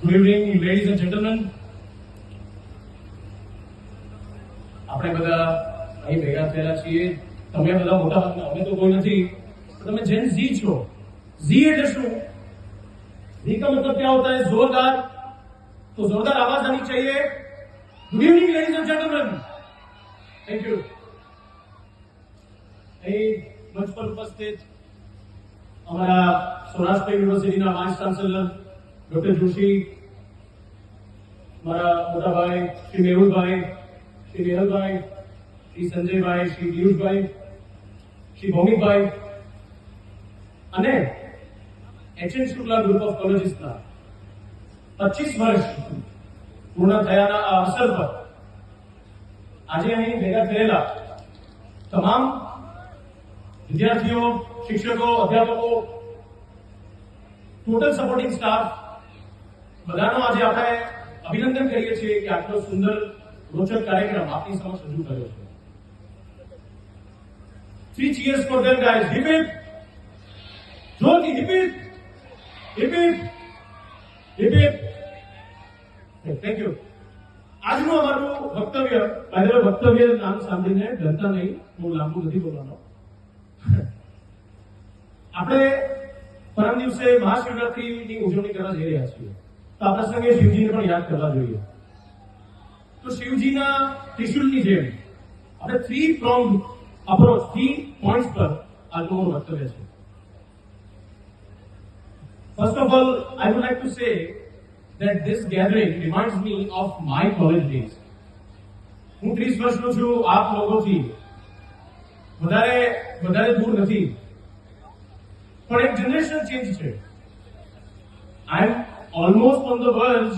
Good evening, ladies and gentlemen. આપણે બધા અહીં ભેગા થયેલા છીએ. તમે બધા મોટા ભાગના, અમે તો કોઈ નથી, તમે જેન ઝી છો. ઝી એટલે શું? ઝી का मतलब क्या होता है? जोरदार. तो जोरदार आवाज आनी चाहिए. Good evening ladies and gentleman. Thank you. અહીં મંચ પર ઉપસ્થિત અમારા સૌરાષ્ટ્ર યુનિવર્સિટીના વાઇસ ચાન્સેલર ડોક્ટર જોશી, મારા મોટા ભાઈ શ્રી મેહુલભાઈ, શ્રી મેહુલભાઈ, શ્રી સંજયભાઈ, શ્રી પિયુષભાઈ, શ્રી ભૌમિકભાઈ અને એચએન શુક્લા ગ્રુપ ઓફ કોલેજીસના 25 વર્ષ પૂર્ણ થયાના આ અવસર પર આજે અહીં ભેગા થયેલા તમામ વિદ્યાર્થીઓ, શિક્ષકો, અધ્યાપકો, ટોટલ સપોર્ટિંગ સ્ટાફ બધાનો આજે આપણે અભિનંદન કરીએ છીએ કે આટલો સુંદર રોચક કાર્યક્રમ આપની સમક્ષ રજૂ કર્યો છે. 3 cheers for them guys. Hip hip. જોરથી hip hip. Hip hip. Hip hip. Thank you. આજનું અમારું વક્તવ્ય, વક્તવ્ય નામ સાંભળીને ડરતા નહીં, હું લાંબુ નથી બોલવાનો. આપણે પરમ દિવસે મહાશિવરાત્રીની ઉજવણી કરવા જઈ રહ્યા છીએ, તો આ પ્રસંગે શિવજીને પણ યાદ કરવા જોઈએ. તો શિવજીના ત્રિશુલની જેમ આપણે 3 pronged approach, 3 points પર આજનું મારું વક્તવ્ય છે. First of all, I would like to say that this gathering reminds me of my college days. હું 30 વર્ષનો છું, આપ લોકોથી વધારે દૂર નથી, પણ એક જનરેશન ચેન્જ છે. I am almost on the verge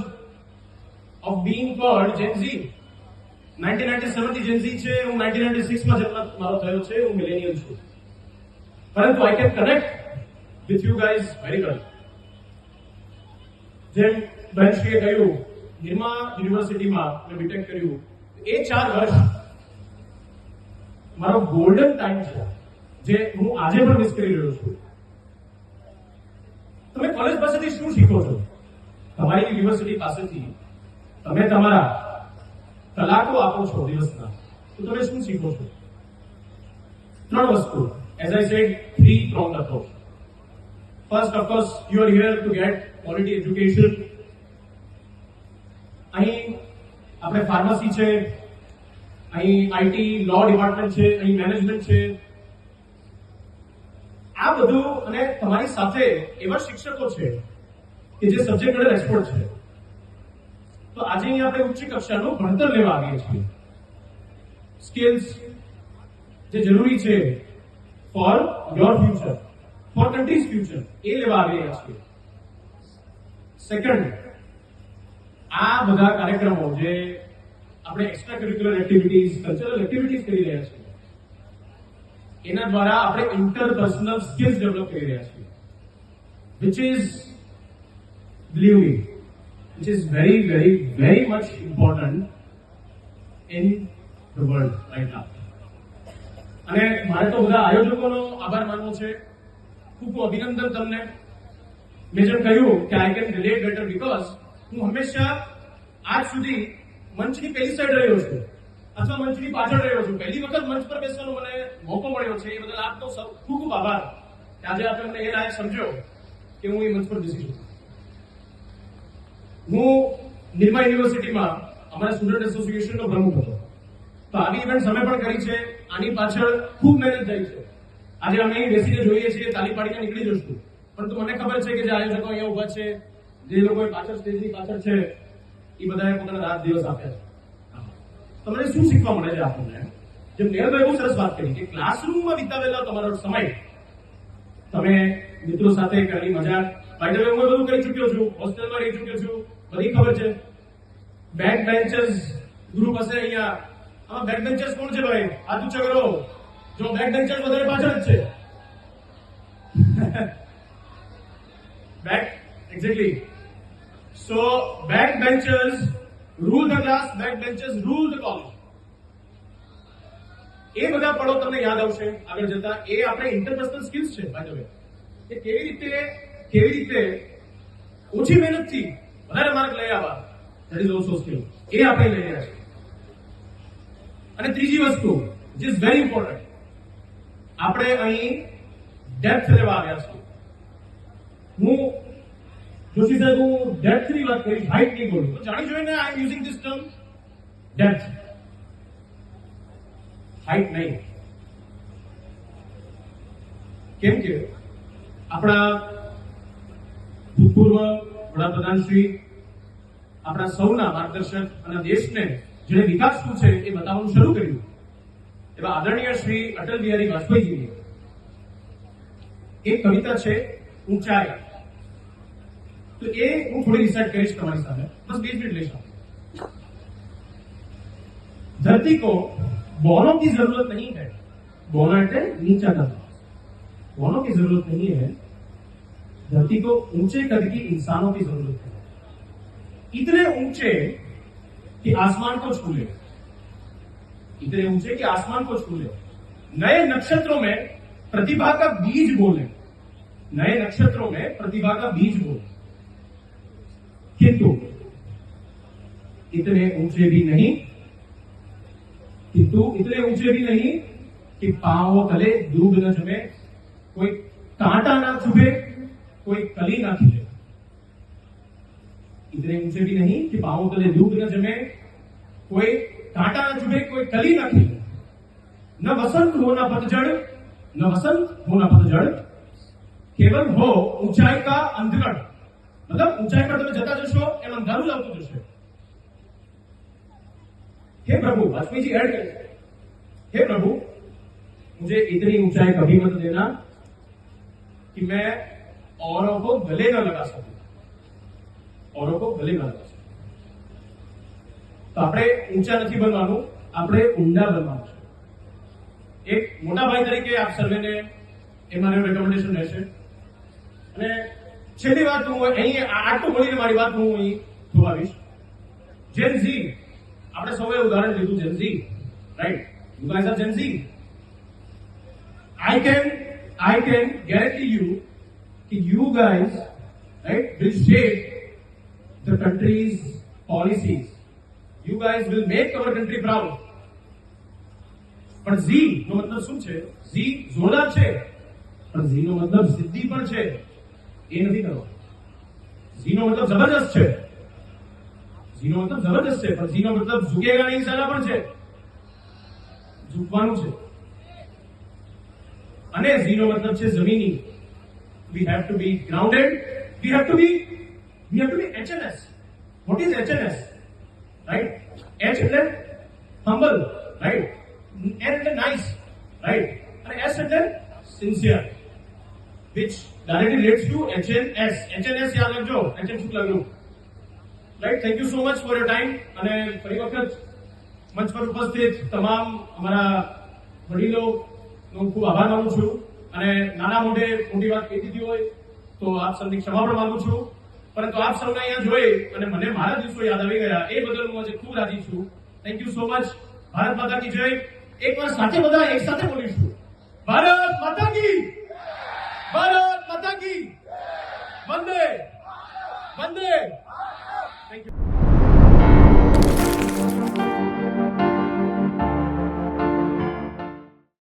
of being called Gen Z. 1997 થી Gen Z છે, હું 1996 માં જન્મ મારો થયો છે, હું મિલેનિયલ છું, પરંતુ I can connect with you guys very well. જેમ બહેનશ્રીએ કહ્યું, નિરમા યુનિવર્સિટીમાં મેં બીટેક કર્યું, એ 4 વર્ષ મારો ગોલ્ડન ટાઈમ છે, જે હું આજે પણ મિસ કરી રહ્યો છું. તમે કોલેજ પાસેથી શું શીખો છો? તમારી યુનિવર્સિટી પાસેથી તમે તમારા કલાકો આપો છો દિવસના, તો તમે શું શીખો છો? 3 વસ્તુ. As I said, 3 pronged approach. First, of course, you are here to get quality education. અહીં આપણે ફાર્મસી છે, અહીં આઈટી લો ડિપાર્ટમેન્ટ છે, અહીં મેનેજમેન્ટ છે, આ બધું, અને તમારી સાથે એવા શિક્ષકો છે કે જે સબ્જેક્ટ મેટર એક્સપર્ટ છે. તો આજે અહીં આપણે ઉચ્ચ કક્ષાનું ભણતર લેવા આવીએ છીએ. સ્કિલ્સ જે જરૂરી છે for your future, for country's future, એ લેવા આવી રહ્યા છીએ. સેકન્ડ, આ બધા કાર્યક્રમો જે આપણે extra curricular activities, cultural activities કરી રહ્યા છીએ, એના દ્વારા આપણે ઇન્ટરપર્સનલ સ્કિલ્સ ડેવલપ કરી રહ્યા છીએ, which is, believe me, which is very, very, very much important in the world right now. અને મારે તો બધા આયોજકોનો આભાર માનવો છે. ખૂબ અભિનંદન તમને. મેં જેમ કહ્યું કે I can relate better because હું હંમેશા આજ સુધી મંચની પહેલી સાઈડ રહ્યો છું અથવા મંચની પાછળ રહ્યો છું. પહેલી વખત મંચ પર બેસવાનો મને મોકો મળ્યો છે, એ બદલ આપનો ખૂબ ખૂબ આભાર કે આજે આપણે મને એ લાયક સમજ્યો કે હું એ મંચ પર બેસી છું. હું નિરમા યુનિવર્સિટીમાં અમારા સ્ટુડન્ટ એસોસિએશનનો પ્રમુખ હતો, તો આવી ઇવેન્ટ્સ અમે પણ કરી છે. આની પાછળ ખૂબ મહેનત થઈ છે. આજે અમે અહીં બેસીને જોઈએ છીએ, તાલી પાડીને નીકળી જશું, પરંતુ મને ખબર છે કે જે આયોજકો અહીંયા ઉભા છે, જે લોકો પાછળ સ્ટેજની પાછળ છે, એ બધાએ પોતાના રાત દિવસ આપ્યા છે. તમને શું શીખવા મળે છે આપણને? જેમ નેહલભાઈ બહુ સરસ વાત કરી કે ક્લાસરૂમમાં વિતાવેલા તમારો સમય, તમે મિત્રો સાથે કરી મજા, બાય ધ વે હું બધું કરી ચૂક્યો છું, હોસ્ટેલમાં રહી ચૂક્યો છું, બધી ખબર છે. બેક બેન્ચર્સ ગ્રુપ હશે અહીંયા, આમાં બેક બેન્ચર્સ કોણ છે ભાઈ? હાથ ઊંચો કરો. જો બેક બેન્ચર્સ વધારે પાછળ જ છે. Back, exactly. So back benchers rule the class, back benchers rule the college. એ બધા પળો તમને યાદ આવશે આગળ જતા. એ આપણે ઇન્ટરપર્સનલ સ્કિલ્સ છે બાય ધ વે, કે કેવી રીતે ઓછી મહેનતથી વધારે માર્ક લઈ આવવા, ધેટ ઇઝ ઓલ્સો સ્કિલ. એ આપણે લઈ રહ્યા છીએ. અને ત્રીજી વસ્તુ વિચ ઇઝ વેરી ઇમ્પોર્ટન્ટ, આપણે અહીં ડેપ્થ લેવા આવ્યા છીએ. હું જોશી સાહેબ, હું ડેપ્થ ની વાત કરીશ, હાઇટ નહીં બોલું. તો જાણી જોઈને I am using this term depth, height નહીં. કેમ કે આપણા ભૂતપૂર્વ વડાપ્રધાન શ્રી આપણા સૌના માર્ગદર્શક અને દેશને જેને વિકાસ શું છે એ બતાવવાનું શરૂ કર્યું એવા આદરણીય શ્રી અટલ બિહારી વાજપેયીજીની એક કવિતા છે ઊંચાઈ. તો એ હું થોડી રિસર્ચ કરીશ તમારી સામે, બસ 20 मिनट લઈશ. धरती को बौनों की जरूरत नहीं है, बौना એટલે નીચા કરना, बौनों की जरूरत नहीं है, धरती को ऊंचे कद की इंसानों की जरूरत है. इतने ऊंचे कि आसमान को छू ले, इतने ऊंचे कि आसमान को छू ले, नए नक्षत्रों में प्रतिभा का बीज बोले, नए नक्षत्रों में प्रतिभा का बीज बोले, किंतु इतने ऊंचे भी नहीं, किंतु इतने ऊंचे भी नहीं कि पांव तले दूब न जमे, कोई कांटा ना चुभे, कोई कली ना खिले. इतने ऊंचे भी नहीं कि पांव तले दूब न जमे, कोई कांटा ना चुभे, कोई कली ना खिले. न वसंत हो ना पतझड़, न वसंत हो ना पतझड़, केवल हो ऊंचाई का अंधकड़. मतलब ऊंचाई पर તમે જતા જશો એમ અંધારું આવતું જશે. हे प्रभु, वाजपेयी जी ऐड करें, हे प्रभु मुझे इतनी ऊंचाई कभी मत देना कि मैं औरों को गले न लगा सकूं, औरों को गले न लगा सकूं. तो આપણે ઊંચા નથી બનવાનું, આપણે ઊંડા બનવાનું છે. એક મોટા ભાઈ તરીકે આપ સર્વેને એ મારું રેકમેન્ડેશન રહેશે. અને છેલ્લી વાત હું અહીં આટલું બોલીને મારી વાત હું અહીં થોભાવીશ. જેન ઝી, આપણે સૌએ ઉદાહરણ લીધું Gen Z, right? You guys are Gen Z. I can guarantee you that you guys, right, will shape the country's policies. You guys will make our country proud. પણ ઝી નો મતલબ શું છે? ઝી જોરદાર છે, પણ ઝી નો મતલબ સિદ્ધિ પણ છે, એ નથી કરવાનો. ઝી નો મતલબ જબરજસ્ત છે, ઝી નો મતલબ જબરજસ્ત છે, પણ ઝી નો મતલબ ઝુકેગા નહીં સાલા પણ છે, ઝૂકવાનું છે. અને ઝી નો મતલબ છે જમીની. We have to be grounded. We have to be HNS. What is HNS? Right? H એટલે humble, right? N એટલે nice, right? And S એટલે sincere, which directly relates to HNS. HNS યાદ રાખજો, HN Shukla group. Right? Thank you so much for your time. અને ફરી વખત મંચ પર ઉપસ્થિત તમામ અમારા વડીલો હું ખૂબ આભાર માનું છું. અને નાના મોઢે મોટી વાત કહી દીધી હોય તો આપ સૌની ક્ષમા પણ માંગુ છું. પરંતુ આપ સૌને અહીંયા જોઈ અને મને મારા દિવસો યાદ આવી ગયા, એ બદલ હું આજે ખૂબ રાજી છું. Thank you so much. Bharat માતા કી જય. એકવાર સાથે બધા એક સાથે બોલીશું, ભારત માતા કી, ભારત માતા કી.